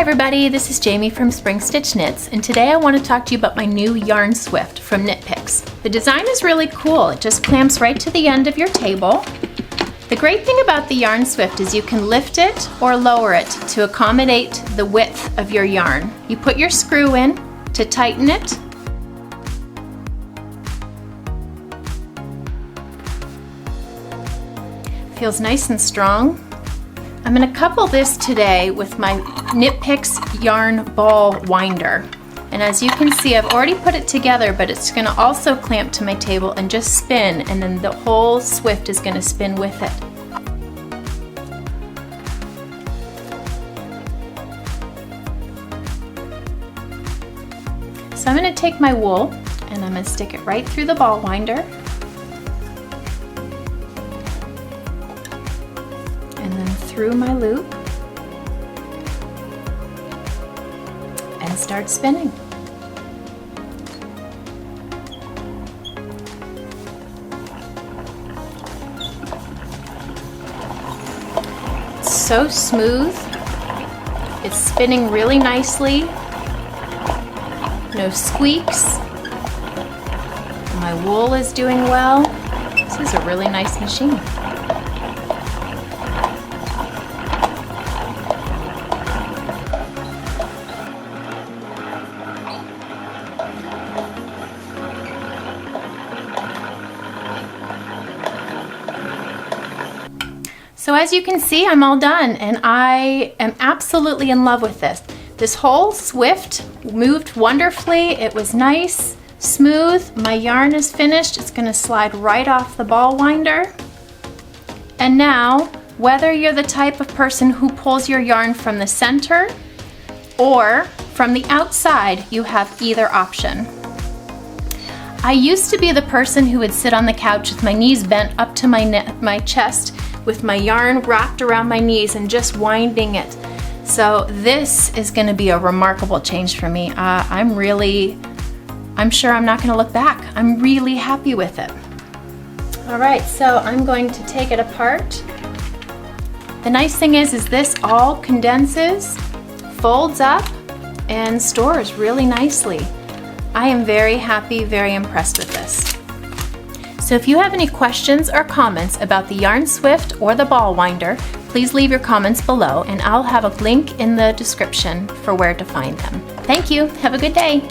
everybody, this is Jamie from Spring Stitch Knits, and today I want to talk to you about my new Yarn Swift from Knit Picks. The design is really cool. It just clamps right to the end of your table. The great thing about the Yarn Swift is you can lift it or lower it to accommodate the width of your yarn. You put your screw in to tighten it. Feels nice and strong. I'm going to couple this today with my Knit Picks yarn ball winder. And as you can see, I've already put it together, but it's going to also clamp to my table and just spin, and then the whole Swift is going to spin with it. So I'm going to take my wool and I'm going to stick it right through the ball winder. And then through my loop and start spinning. It's so smooth. It's spinning really nicely. No squeaks. My wool is doing well. This is a really nice machine. So as you can see, I'm all done, and I am absolutely in love with this. This whole Swift moved wonderfully. It was nice, smooth. My yarn is finished. It's going to slide right off the ball winder. And now, whether you're the type of person who pulls your yarn from the center or from the outside, you have either option. I used to be the person who would sit on the couch with my knees bent up to my chest with my yarn wrapped around my knees and just winding it. So this is going to be a remarkable change for me. I'm sure I'm not going to look back. I'm really happy with it. All right, so I'm going to take it apart. The nice thing is this all condenses, folds up, and stores really nicely. I am very happy, very impressed with this. So if you have any questions or comments about the Yarn Swift or the ball winder, please leave your comments below and I'll have a link in the description for where to find them. Thank you. Have a good day.